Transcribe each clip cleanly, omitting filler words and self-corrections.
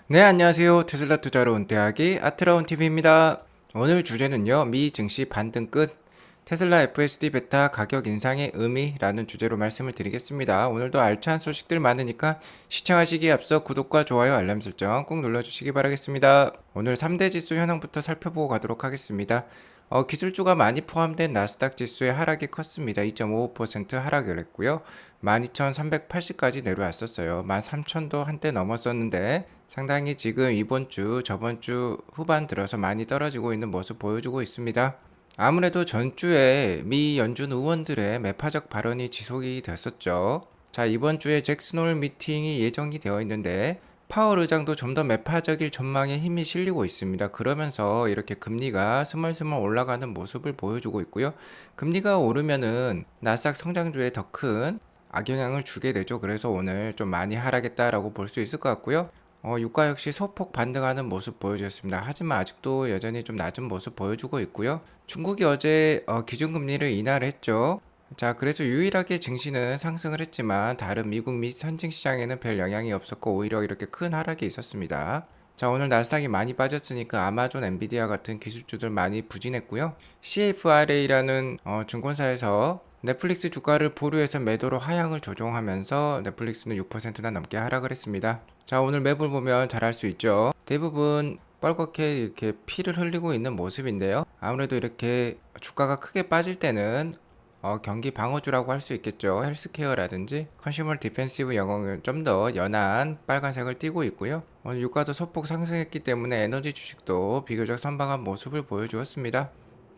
네, 안녕하세요. 테슬라 투자로 은퇴하기 아트라운 TV입니다. 오늘 주제는요, 미 증시 반등 끝, 테슬라 FSD 베타 가격 인상의 의미라는 주제로 말씀을 드리겠습니다. 오늘도 알찬 소식들 많으니까 시청하시기에 앞서 구독과 좋아요, 알람 설정 꼭 눌러주시기 바라겠습니다. 오늘 3대 지수 현황부터 살펴보고 가도록 하겠습니다. 기술주가 많이 포함된 나스닥 지수의 하락이 컸습니다. 2.55% 하락을 했고요. 12,380까지 내려왔었어요. 13,000도 한때 넘었었는데 상당히 지금 이번 주, 저번 주 후반 들어서 많이 떨어지고 있는 모습 보여주고 있습니다. 아무래도 전주에 미 연준 의원들의 매파적 발언이 지속이 됐었죠. 자, 이번 주에 잭슨홀 미팅이 예정이 되어 있는데 파월 의장도 좀 더 매파적일 전망에 힘이 실리고 있습니다. 그러면서 이렇게 금리가 스멀스멀 올라가는 모습을 보여주고 있고요. 금리가 오르면은 나스닥 성장주에 더 큰 악영향을 주게 되죠. 그래서 오늘 좀 많이 하락했다라고 볼 수 있을 것 같고요. 유가 역시 소폭 반등하는 모습 보여주었습니다. 하지만 아직도 여전히 좀 낮은 모습 보여주고 있고요. 중국이 어제 기준금리를 인하를 했죠. 자, 그래서 유일하게 증시는 상승을 했지만 다른 미국 및 선진 시장에는 별 영향이 없었고 오히려 이렇게 큰 하락이 있었습니다. 자, 오늘 나스닥이 많이 빠졌으니까 아마존, 엔비디아 같은 기술주들 많이 부진했고요. CFRA라는 증권사에서 넷플릭스 주가를 보류해서 매도로 하향을 조정하면서 넷플릭스는 6%나 넘게 하락을 했습니다. 자, 오늘 맵을 보면 잘 알 수 있죠. 대부분 뻘겋게 이렇게 피를 흘리고 있는 모습인데요. 아무래도 이렇게 주가가 크게 빠질 때는 경기 방어주라고 할 수 있겠죠. 헬스케어라든지 컨슈머 디펜시브 영역은 좀 더 연한 빨간색을 띠고 있고요. 오늘 유가도 소폭 상승했기 때문에 에너지 주식도 비교적 선방한 모습을 보여주었습니다.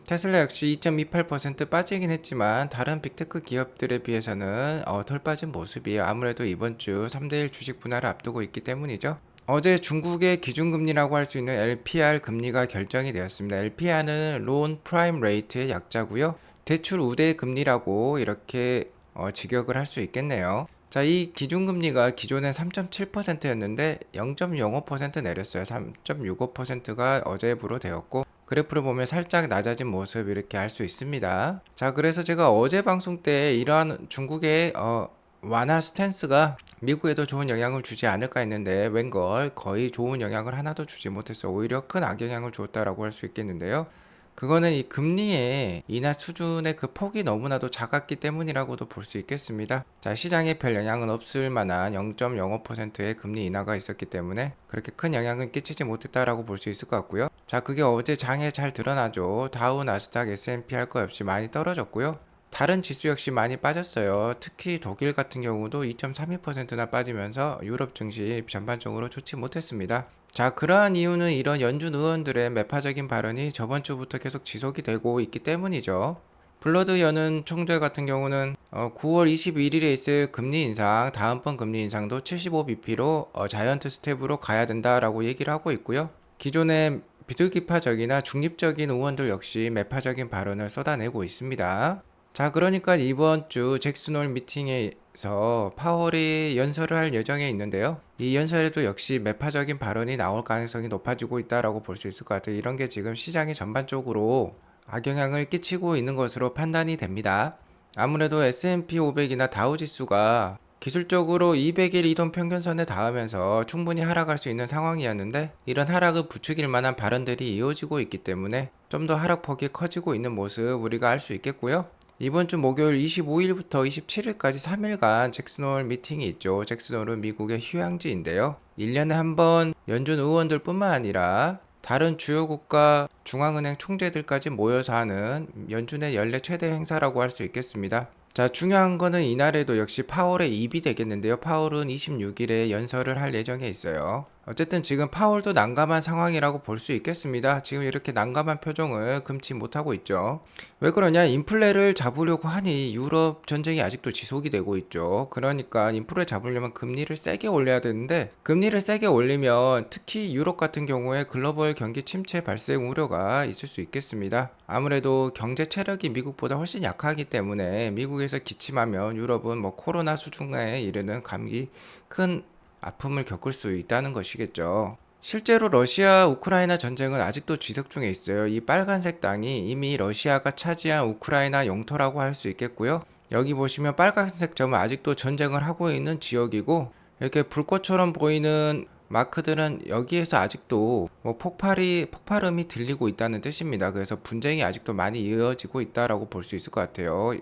테슬라 역시 2.28% 빠지긴 했지만 다른 빅테크 기업들에 비해서는 덜 빠진 모습이에요. 아무래도 이번 주 3대1 주식 분할을 앞두고 있기 때문이죠. 어제 중국의 기준금리라고 할 수 있는 LPR 금리가 결정이 되었습니다. LPR은 론 프라임 레이트의 약자고요. 대출 우대 금리라고 이렇게 직역을 할 수 있겠네요. 자, 이 기준금리가 기존엔 3.7%였는데 0.05% 내렸어요. 3.65%가 어제부로 되었고 그래프를 보면 살짝 낮아진 모습 이렇게 알 수 있습니다. 자, 그래서 제가 어제 방송 때 이러한 중국의 완화 스탠스가 미국에도 좋은 영향을 주지 않을까 했는데 웬걸 거의 좋은 영향을 하나도 주지 못했어. 오히려 큰 악영향을 주었다라고 할 수 있겠는데요. 그거는 이 금리의 인하 수준의 그 폭이 너무나도 작았기 때문이라고도 볼 수 있겠습니다. 자, 시장에 별 영향은 없을 만한 0.05%의 금리 인하가 있었기 때문에 그렇게 큰 영향은 끼치지 못했다라고 볼 수 있을 것 같고요. 자, 그게 어제 장에 잘 드러나죠. 다우, 나스닥, S&P 할 거 없이 많이 떨어졌고요. 다른 지수 역시 많이 빠졌어요. 특히 독일 같은 경우도 2.32%나 빠지면서 유럽 증시 전반적으로 좋지 못했습니다. 자, 그러한 이유는 이런 연준 의원들의 매파적인 발언이 저번 주부터 계속 지속이 되고 있기 때문이죠. 블러드 연은 총재 같은 경우는 9월 21일에 있을 금리 인상, 다음번 금리 인상도 75bp로 자이언트 스텝으로 가야 된다라고 얘기를 하고 있고요. 기존의 비둘기파적이나 중립적인 의원들 역시 매파적인 발언을 쏟아내고 있습니다. 자, 그러니까 이번 주 잭슨홀 미팅에서 파월이 연설을 할 예정에 있는데요. 이 연설에도 역시 매파적인 발언이 나올 가능성이 높아지고 있다라고 볼 수 있을 것 같아요. 이런 게 지금 시장에 전반적으로 악영향을 끼치고 있는 것으로 판단이 됩니다. 아무래도 S&P 500이나 다우 지수가 기술적으로 200일 이동 평균선에 닿으면서 충분히 하락할 수 있는 상황이었는데 이런 하락을 부추길 만한 발언들이 이어지고 있기 때문에 좀 더 하락폭이 커지고 있는 모습 우리가 알 수 있겠고요. 이번 주 목요일 25일부터 27일까지 3일간 잭슨홀 미팅이 있죠. 잭슨홀은 미국의 휴양지인데요. 1년에 한 번 연준 의원들 뿐만 아니라 다른 주요 국가 중앙은행 총재들까지 모여서 하는 연준의 연례 최대 행사라고 할 수 있겠습니다. 자, 중요한 거는 이날에도 역시 파월의 입이 되겠는데요. 파월은 26일에 연설을 할 예정에 있어요. 어쨌든 지금 파월도 난감한 상황이라고 볼 수 있겠습니다. 지금 이렇게 난감한 표정을 금치 못하고 있죠. 왜 그러냐? 인플레를 잡으려고 하니 유럽 전쟁이 아직도 지속이 되고 있죠. 그러니까 인플레 잡으려면 금리를 세게 올려야 되는데 금리를 세게 올리면 특히 유럽 같은 경우에 글로벌 경기 침체 발생 우려가 있을 수 있겠습니다. 아무래도 경제 체력이 미국보다 훨씬 약하기 때문에 미국에서 기침하면 유럽은 뭐 코로나 수준에 이르는 감기 큰 아픔을 겪을 수 있다는 것이겠죠. 실제로 러시아 우크라이나 전쟁은 아직도 지속 중에 있어요. 이 빨간색 땅이 이미 러시아가 차지한 우크라이나 영토라고 할 수 있겠고요. 여기 보시면 빨간색 점은 아직도 전쟁을 하고 있는 지역이고 이렇게 불꽃처럼 보이는 마크들은 여기에서 아직도 뭐 폭발음이 들리고 있다는 뜻입니다. 그래서 분쟁이 아직도 많이 이어지고 있다라고 볼 수 있을 것 같아요.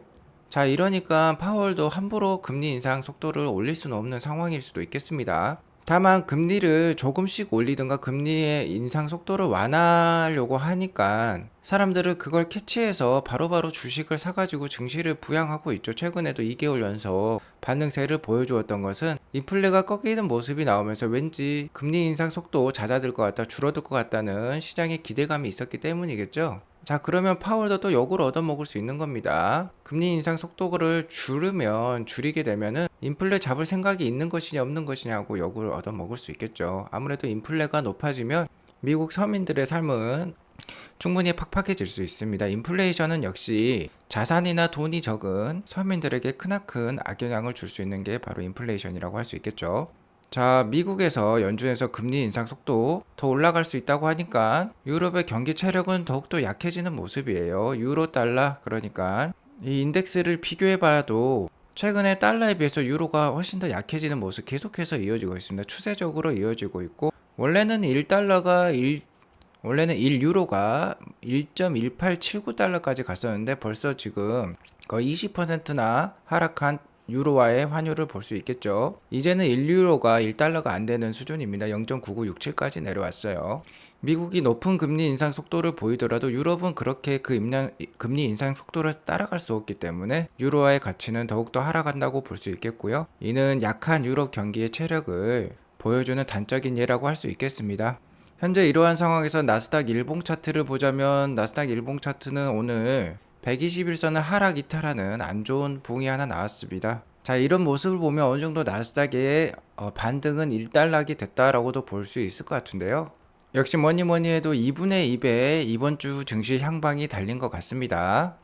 자, 이러니까 파월도 함부로 금리 인상 속도를 올릴 수는 없는 상황일 수도 있겠습니다. 다만 금리를 조금씩 올리든가 금리의 인상 속도를 완화하려고 하니까 사람들은 그걸 캐치해서 바로바로 주식을 사가지고 증시를 부양하고 있죠. 최근에도 2개월 연속 반등세를 보여주었던 것은 인플레가 꺾이는 모습이 나오면서 왠지 금리 인상 속도 잦아들 것 같다, 줄어들 것 같다는 시장의 기대감이 있었기 때문이겠죠. 자, 그러면 파월도 또 역으로 얻어먹을 수 있는 겁니다. 금리 인상 속도를 줄이게 되면은 인플레 잡을 생각이 있는 것이냐 없는 것이냐고 역을 얻어먹을 수 있겠죠. 아무래도 인플레가 높아지면 미국 서민들의 삶은 충분히 팍팍해질 수 있습니다. 인플레이션은 역시 자산이나 돈이 적은 서민들에게 크나큰 악영향을 줄 수 있는 게 바로 인플레이션이라고 할 수 있겠죠. 자, 미국에서 연준에서 금리 인상 속도 더 올라갈 수 있다고 하니까 유럽의 경기 체력은 더욱더 약해지는 모습이에요. 유로 달러, 그러니까 이 인덱스를 비교해 봐도 최근에 달러에 비해서 유로가 훨씬 더 약해지는 모습 계속해서 이어지고 있습니다. 추세적으로 이어지고 있고 원래는 1유로가 1.1879달러까지 갔었는데 벌써 지금 거의 20%나 하락한 유로화의 환율을 볼 수 있겠죠. 이제는 1유로가 1달러가 안 되는 수준입니다. 0.9967까지 내려왔어요. 미국이 높은 금리 인상 속도를 보이더라도 유럽은 그렇게 금리 인상 속도를 따라갈 수 없기 때문에 유로화의 가치는 더욱더 하락한다고 볼 수 있겠고요. 이는 약한 유럽 경기의 체력을 보여주는 단적인 예라고 할 수 있겠습니다. 현재 이러한 상황에서 나스닥 일봉 차트를 보자면 나스닥 일봉 차트는 오늘 121선을 하락 이탈하는 안 좋은 봉이 하나 나왔습니다. 자, 이런 모습을 보면 어느 정도 나스닥의 반등은 일단락이 됐다라고도 볼 수 있을 것 같은데요. 역시 뭐니 해도 2분의 2배 이번 주 증시 향방이 달린 것 같습니다.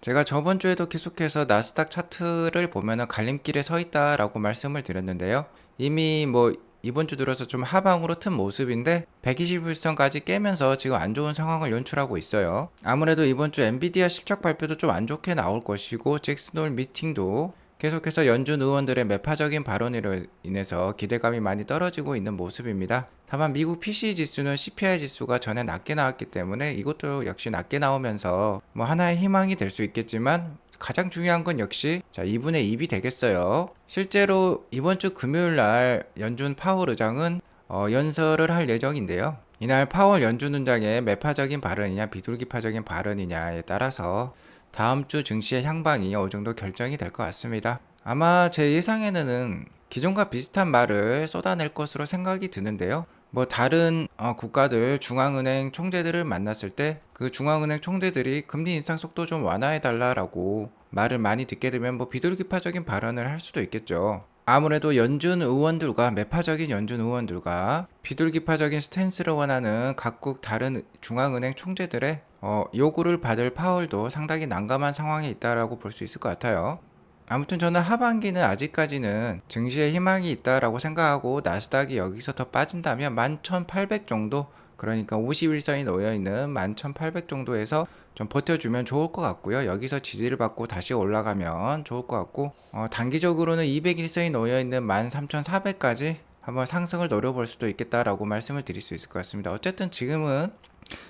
제가 저번 주에도 계속해서 나스닥 차트를 보면은 갈림길에 서 있다라고 말씀을 드렸는데요. 이미 이번 주 들어서 좀 하방으로 튼 모습인데 121선까지 깨면서 지금 안 좋은 상황을 연출하고 있어요. 아무래도 이번 주 엔비디아 실적 발표도 좀 안 좋게 나올 것이고 잭슨홀 미팅도 계속해서 연준 의원들의 매파적인 발언으로 인해서 기대감이 많이 떨어지고 있는 모습입니다. 다만 미국 PCE 지수는 CPI 지수가 전에 낮게 나왔기 때문에 이것도 역시 낮게 나오면서 하나의 희망이 될 수 있겠지만 가장 중요한 건 역시 2분의 2이 되겠어요. 실제로 이번 주 금요일 날 연준 파월 의장은 연설을 할 예정인데요. 이날 파월 연준 의장의 매파적인 발언이냐 비둘기파적인 발언이냐에 따라서 다음 주 증시의 향방이 어느 정도 결정이 될 것 같습니다. 아마 제 예상에는 기존과 비슷한 말을 쏟아낼 것으로 생각이 드는데요. 다른 국가들 중앙은행 총재들을 만났을 때 그 중앙은행 총재들이 금리 인상 속도 좀 완화해 달라라고 말을 많이 듣게 되면 비둘기파적인 발언을 할 수도 있겠죠. 아무래도 매파적인 연준 의원들과 비둘기파적인 스탠스를 원하는 각국 다른 중앙은행 총재들의 요구를 받을 파월도 상당히 난감한 상황에 있다라고 볼 수 있을 것 같아요. 아무튼 저는 하반기는 아직까지는 증시에 희망이 있다라고 생각하고 나스닥이 여기서 더 빠진다면 11,800 정도, 그러니까 51선이 놓여있는 11,800 정도에서 좀 버텨주면 좋을 것 같고요. 여기서 지지를 받고 다시 올라가면 좋을 것 같고 단기적으로는 201선이 놓여있는 13,400까지 한번 상승을 노려볼 수도 있겠다라고 말씀을 드릴 수 있을 것 같습니다. 어쨌든 지금은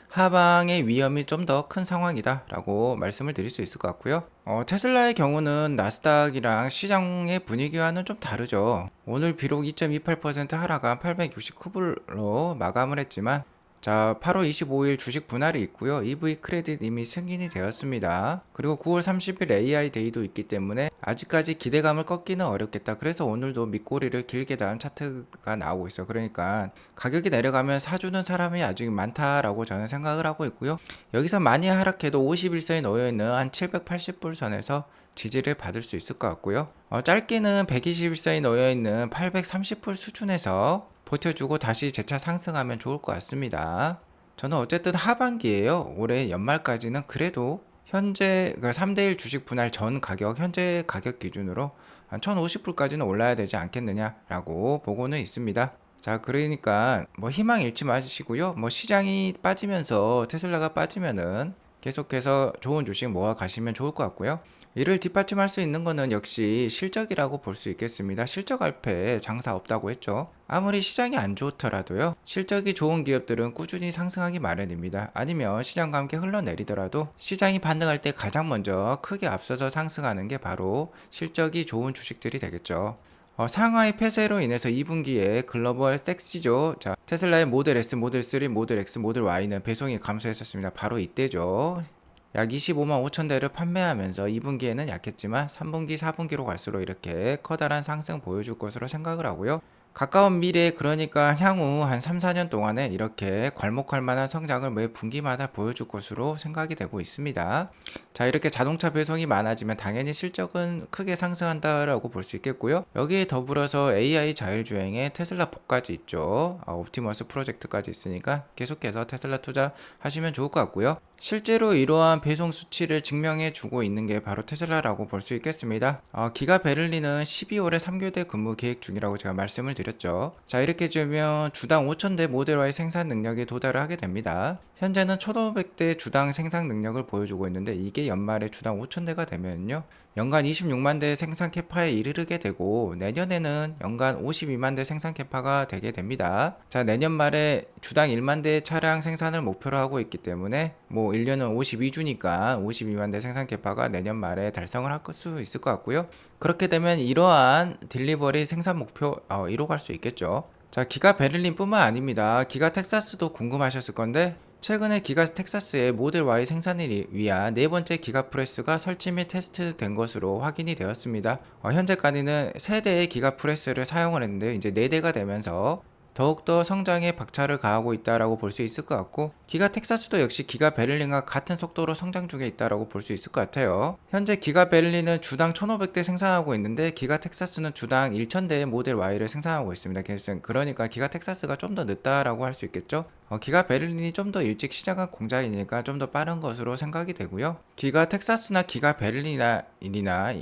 하방의 위험이 좀 더 큰 상황이다 라고 말씀을 드릴 수 있을 것 같고요. 테슬라의 경우는 나스닥이랑 시장의 분위기와는 좀 다르죠. 오늘 비록 2.28% 하락한 869불로 마감을 했지만 8월 25일 주식 분할이 있고요. EV 크레딧 이미 승인이 되었습니다. 그리고 9월 30일 AI 데이도 있기 때문에 아직까지 기대감을 꺾기는 어렵겠다. 그래서 오늘도 밑꼬리를 길게 단 차트가 나오고 있어요. 그러니까 가격이 내려가면 사주는 사람이 아직 많다라고 저는 생각을 하고 있고요. 여기서 많이 하락해도 51선에 놓여있는 한 780불 선에서 지지를 받을 수 있을 것 같고요. 짧게는 121선에 놓여있는 830불 수준에서 버텨주고 다시 재차 상승하면 좋을 것 같습니다. 저는 어쨌든 하반기에요. 올해 연말까지는 그래도 현재 3대1 주식 분할 전 가격, 현재 가격 기준으로 한 1050불까지는 올라야 되지 않겠느냐라고 보고는 있습니다. 자, 그러니까 희망 잃지 마시고요. 시장이 빠지면서 테슬라가 빠지면은 계속해서 좋은 주식 모아 가시면 좋을 것 같고요. 이를 뒷받침할 수 있는 것은 역시 실적이라고 볼 수 있겠습니다. 실적 알패 장사 없다고 했죠. 아무리 시장이 안 좋더라도요. 실적이 좋은 기업들은 꾸준히 상승하기 마련입니다. 아니면 시장과 함께 흘러내리더라도 시장이 반등할 때 가장 먼저 크게 앞서서 상승하는 게 바로 실적이 좋은 주식들이 되겠죠. 상하이 폐쇄로 인해서 2분기에 글로벌 섹시죠. 자, 테슬라의 모델 S, 모델 3, 모델 X, 모델 Y는 배송이 감소했었습니다. 바로 이때죠. 약 25만 5천 대를 판매하면서 2분기에는 약했지만 3분기, 4분기로 갈수록 이렇게 커다란 상승 보여줄 것으로 생각을 하고요. 가까운 미래, 그러니까 향후 한 3, 4년 동안에 이렇게 괄목할 만한 성장을 매 분기마다 보여줄 것으로 생각이 되고 있습니다. 자, 이렇게 자동차 배송이 많아지면 당연히 실적은 크게 상승한다라고 볼 수 있겠고요. 여기에 더불어서 AI 자율주행에 테슬라 복까지 있죠. 옵티머스 프로젝트까지 있으니까 계속해서 테슬라 투자하시면 좋을 것 같고요. 실제로 이러한 배송 수치를 증명해 주고 있는 게 바로 테슬라라고 볼 수 있겠습니다. 기가 베를린은 12월에 3교대 근무 계획 중이라고 제가 말씀을 드렸죠. 자, 이렇게 되면 주당 5,000대 모델 Y 생산 능력에 도달을 하게 됩니다. 현재는 1,500대 주당 생산 능력을 보여주고 있는데 이게 연말에 주당 5,000대가 되면요. 연간 26만 대 생산 캐파에 이르게 되고 내년에는 연간 52만 대 생산 캐파가 되게 됩니다. 자, 내년 말에 주당 1만 대 차량 생산을 목표로 하고 있기 때문에 1년은 52주니까 52만 대 생산 캐파가 내년 말에 달성을 할 수 있을 것 같고요. 그렇게 되면 이러한 딜리버리 생산 목표 이뤄갈 수 있겠죠. 자, 기가 베를린뿐만 아닙니다. 기가 텍사스도 궁금하셨을 건데 최근에 기가 텍사스의 모델 Y 생산을 위한 네 번째 기가 프레스가 설치 및 테스트된 것으로 확인이 되었습니다. 현재까지는 3대의 기가 프레스를 사용을 했는데 이제 4대가 되면서 더욱더 성장에 박차를 가하고 있다라고 볼 수 있을 것 같고 기가 텍사스도 역시 기가 베를린과 같은 속도로 성장 중에 있다라고 볼 수 있을 것 같아요. 현재 기가 베를린은 주당 1,500대 생산하고 있는데 기가 텍사스는 주당 1,000대의 모델 Y를 생산하고 있습니다. 그러니까 기가 텍사스가 좀 더 늦다라고 할 수 있겠죠. 기가 베를린이 좀 더 일찍 시작한 공장이니까 좀 더 빠른 것으로 생각이 되고요. 기가 텍사스나 기가 베를린이나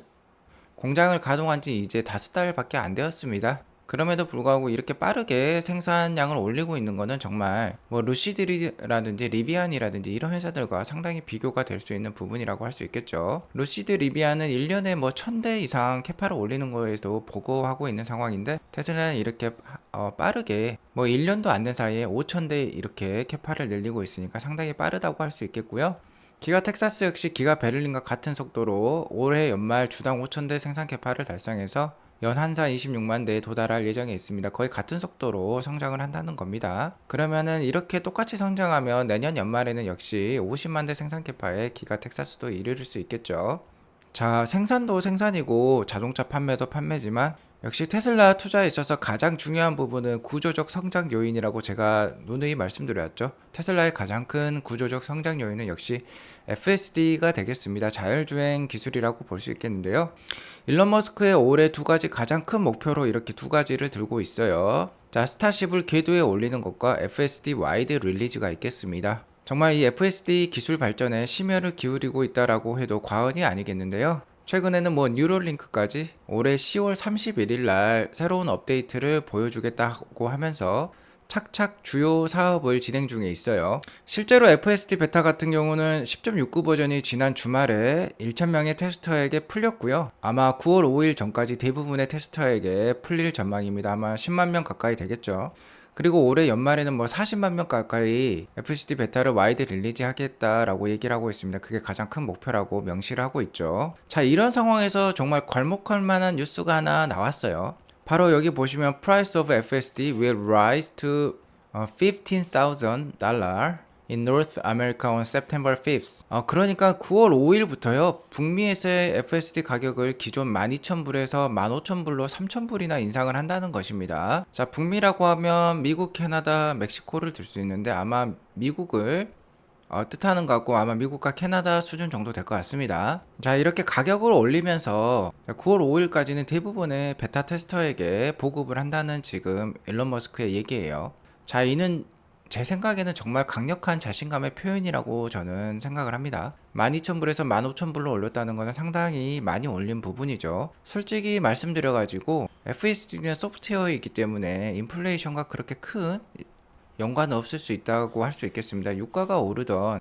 공장을 가동한 지 이제 5달밖에 안 되었습니다. 그럼에도 불구하고 이렇게 빠르게 생산량을 올리고 있는 거는 정말 루시드라든지 리비안이라든지 이런 회사들과 상당히 비교가 될 수 있는 부분이라고 할 수 있겠죠. 루시드 리비안은 1년에 1,000대 이상 캐파를 올리는 거에도 보고하고 있는 상황인데 테슬라는 이렇게 빠르게 1년도 안 된 사이에 5,000대 이렇게 캐파를 늘리고 있으니까 상당히 빠르다고 할 수 있겠고요. 기가 텍사스 역시 기가 베를린과 같은 속도로 올해 연말 주당 5,000대 생산 캐파를 달성해서 연한산 26만 대에 도달할 예정에 있습니다. 거의 같은 속도로 성장을 한다는 겁니다. 그러면은 이렇게 똑같이 성장하면 내년 연말에는 역시 50만 대 생산 캐파에 기가 텍사스도 이를 수 있겠죠. 자, 생산도 생산이고 자동차 판매도 판매지만 역시 테슬라 투자에 있어서 가장 중요한 부분은 구조적 성장 요인이라고 제가 누누이 말씀드렸죠. 테슬라의 가장 큰 구조적 성장 요인은 역시 FSD가 되겠습니다. 자율주행 기술이라고 볼 수 있겠는데요. 일론 머스크의 올해 2가지 가장 큰 목표로 이렇게 2가지를 들고 있어요. 자, 스타쉽을 궤도에 올리는 것과 FSD 와이드 릴리즈가 있겠습니다. 정말 이 FSD 기술 발전에 심혈을 기울이고 있다라고 해도 과언이 아니겠는데요. 최근에는 뉴럴링크까지 올해 10월 31일 날 새로운 업데이트를 보여주겠다고 하면서 착착 주요 사업을 진행 중에 있어요. 실제로 FSD 베타 같은 경우는 10.69 버전이 지난 주말에 1,000명의 테스터에게 풀렸고요. 아마 9월 5일 전까지 대부분의 테스터에게 풀릴 전망입니다. 아마 10만 명 가까이 되겠죠. 그리고 올해 연말에는 40만 명 가까이 FSD 베타를 와이드 릴리즈 하겠다라고 얘기를 하고 있습니다. 그게 가장 큰 목표라고 명시를 하고 있죠. 자, 이런 상황에서 정말 괄목할 만한 뉴스가 하나 나왔어요. 바로 여기 보시면 Price of FSD will rise to $15,000 in North America on September 5th. 그러니까 9월 5일부터요. 북미에서의 FSD 가격을 기존 12,000불에서 15,000불로 3,000불이나 인상을 한다는 것입니다. 자, 북미라고 하면 미국, 캐나다, 멕시코를 들 수 있는데 아마 미국을 뜻하는 것 같고 아마 미국과 캐나다 수준 정도 될 것 같습니다. 자, 이렇게 가격을 올리면서 9월 5일까지는 대부분의 베타 테스터에게 보급을 한다는 지금 일론 머스크의 얘기예요. 자, 이는 제 생각에는 정말 강력한 자신감의 표현이라고 저는 생각을 합니다. 12,000불에서 15,000불로 올렸다는 것은 상당히 많이 올린 부분이죠. 솔직히 말씀드려가지고 FSD는 소프트웨어이기 때문에 인플레이션과 그렇게 큰 연관은 없을 수 있다고 할 수 있겠습니다. 유가가 오르던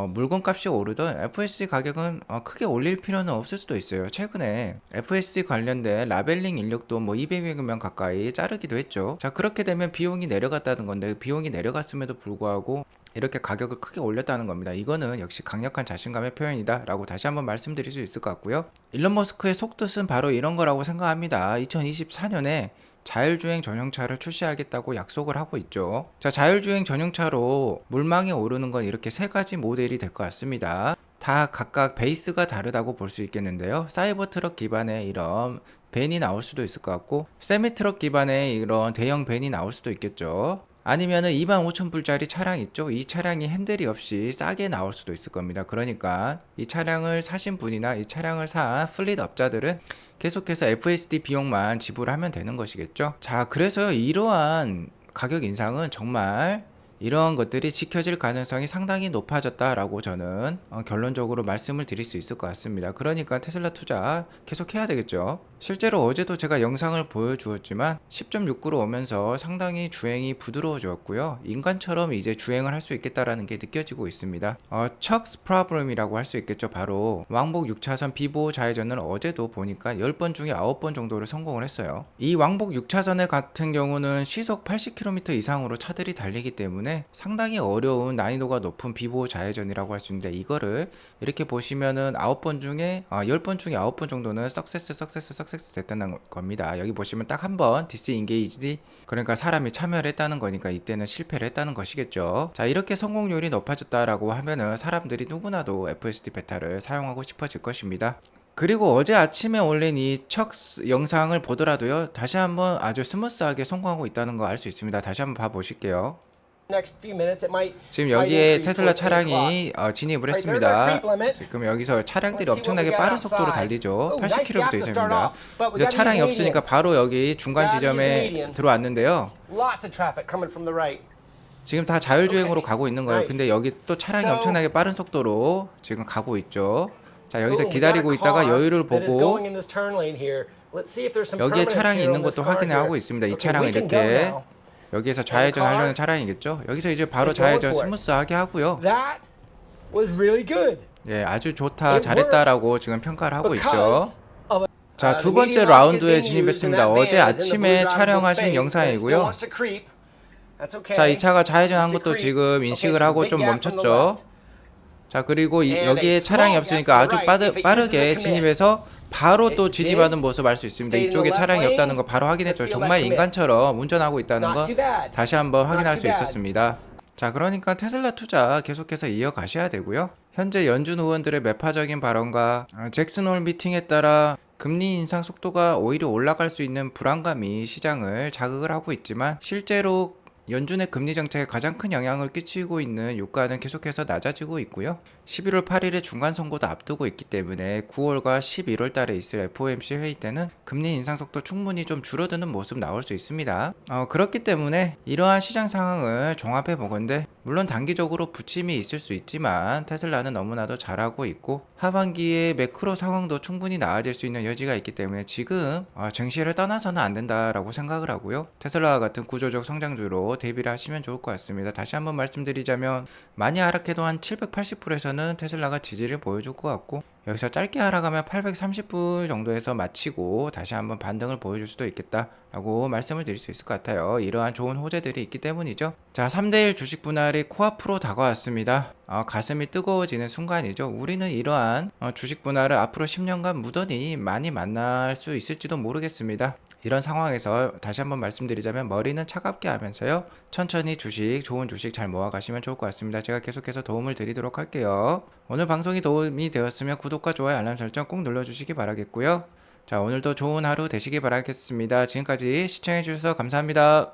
물건 값이 오르던 FSD 가격은 크게 올릴 필요는 없을 수도 있어요. 최근에 FSD 관련된 라벨링 인력도 뭐 200명 가까이 자르기도 했죠. 자, 그렇게 되면 비용이 내려갔다는 건데, 비용이 내려갔음에도 불구하고 이렇게 가격을 크게 올렸다는 겁니다. 이거는 역시 강력한 자신감의 표현이다 라고 다시 한번 말씀드릴 수 있을 것 같고요. 일론 머스크의 속뜻은 바로 이런 거라고 생각합니다. 2024년에 자율주행 전용차를 출시하겠다고 약속을 하고 있죠. 자, 자율주행 전용차로 물망에 오르는 건 이렇게 세 가지 모델이 될 것 같습니다. 다 각각 베이스가 다르다고 볼 수 있겠는데요. 사이버 트럭 기반의 이런 밴이 나올 수도 있을 것 같고, 세미 트럭 기반의 이런 대형 밴이 나올 수도 있겠죠. 아니면은 25,000불짜리 차량 있죠. 이 차량이 핸들이 없이 싸게 나올 수도 있을 겁니다. 그러니까 이 차량을 사신 분이나 이 차량을 산 플릿 업자들은 계속해서 FSD 비용만 지불하면 되는 것이겠죠. 자, 그래서 이러한 가격 인상은 정말 이러한 것들이 지켜질 가능성이 상당히 높아졌다라고 저는 결론적으로 말씀을 드릴 수 있을 것 같습니다. 그러니까 테슬라 투자 계속 해야 되겠죠. 실제로 어제도 제가 영상을 보여주었지만 10.69로 오면서 상당히 주행이 부드러워졌고요. 인간처럼 이제 주행을 할 수 있겠다라는 게 느껴지고 있습니다. 척스 프로블럼이라고 할 수 있겠죠. 바로 왕복 6차선 비보호 좌회전을 어제도 보니까 10번 중에 9번 정도를 성공을 했어요. 이 왕복 6차선에 같은 경우는 시속 80km 이상으로 차들이 달리기 때문에 상당히 어려운 난이도가 높은 비보호 좌회전이라고 할 수 있는데, 이거를 이렇게 보시면은 9번 중에 10번 중에 9번 정도는 석세스 됐다는 겁니다. 여기 보시면 딱 한 번 디스인게이지, 그러니까 사람이 참여를 했다는 거니까 이때는 실패를 했다는 것이겠죠. 자, 이렇게 성공률이 높아졌다라고 하면은 사람들이 누구나도 FSD 베타를 사용하고 싶어질 것입니다. 그리고 어제 아침에 올린 이 척스 영상을 보더라도요, 다시 한번 아주 스무스하게 성공하고 있다는 거 알 수 있습니다. 다시 한번 봐보실게요. 지금 여기에 테슬라 차량이 진입을 했습니다. 지금 여기서 차량들이 엄청나게 빠른 속도로 달리죠. 80km부터 있습니다. 이제 차량이 없으니까 바로 여기 중간 지점에 들어왔는데요. 지금 다 자율주행으로 가고 있는 거예요. 근데 여기 또 차량이 엄청나게 빠른 속도로 지금 가고 있죠. 자, 여기서 기다리고 있다가 여유를 보고 여기에 차량이 있는 것도 확인을 하고 있습니다. 이 차량을 이렇게 여기에서 좌회전 하려는 차량이겠죠. 여기서 이제 바로 좌회전 스무스하게 하고요. 예, 아주 좋다, 잘했다라고 지금 평가를 하고 있죠. 자, 두 번째 라운드에 진입했습니다. 어제 아침에 촬영하신 영상이고요. 자, 이 차가 좌회전한 것도 지금 인식을 하고 좀 멈췄죠. 자, 그리고 여기에 차량이 없으니까 아주 빠르게 진입해서 바로 또 진입하는 모습 알 수 있습니다. 이쪽에 차량이 없다는 거 바로 확인했죠. 정말 인간처럼 운전하고 있다는 거 다시 한번 확인할 수 있었습니다. 자, 그러니까 테슬라 투자 계속해서 이어가셔야 되고요. 현재 연준 의원들의 매파적인 발언과 잭슨 홀 미팅에 따라 금리 인상 속도가 오히려 올라갈 수 있는 불안감이 시장을 자극을 하고 있지만, 실제로 연준의 금리 정책에 가장 큰 영향을 끼치고 있는 유가는 계속해서 낮아지고 있고요. 11월 8일에 중간선거도 앞두고 있기 때문에 9월과 11월 달에 있을 FOMC 회의 때는 금리 인상 속도 충분히 좀 줄어드는 모습 나올 수 있습니다. 그렇기 때문에 이러한 시장 상황을 종합해 보건대, 물론 단기적으로 부침이 있을 수 있지만 테슬라는 너무나도 잘하고 있고 하반기에 매크로 상황도 충분히 나아질 수 있는 여지가 있기 때문에 지금 증시를 떠나서는 안 된다라고 생각을 하고요. 테슬라와 같은 구조적 성장주로 대비를 하시면 좋을 것 같습니다. 다시 한번 말씀드리자면, 많이 하락해도 한 780불에서는 테슬라가 지지를 보여줄 것 같고, 여기서 짧게 하락하면 830불 정도에서 마치고 다시 한번 반등을 보여줄 수도 있겠다라고 말씀을 드릴 수 있을 것 같아요. 이러한 좋은 호재들이 있기 때문이죠. 자, 3대1 주식 분할이 코앞으로 다가왔습니다. 가슴이 뜨거워지는 순간이죠. 우리는 이러한 주식 분할을 앞으로 10년간 무던히 많이 만날 수 있을지도 모르겠습니다. 이런 상황에서 다시 한번 말씀드리자면, 머리는 차갑게 하면서요, 천천히 좋은 주식 잘 모아가시면 좋을 것 같습니다. 제가 계속해서 도움을 드리도록 할게요. 오늘 방송이 도움이 되었으면 구독과 좋아요, 알람 설정 꼭 눌러주시기 바라겠고요. 자, 오늘도 좋은 하루 되시기 바라겠습니다. 지금까지 시청해주셔서 감사합니다.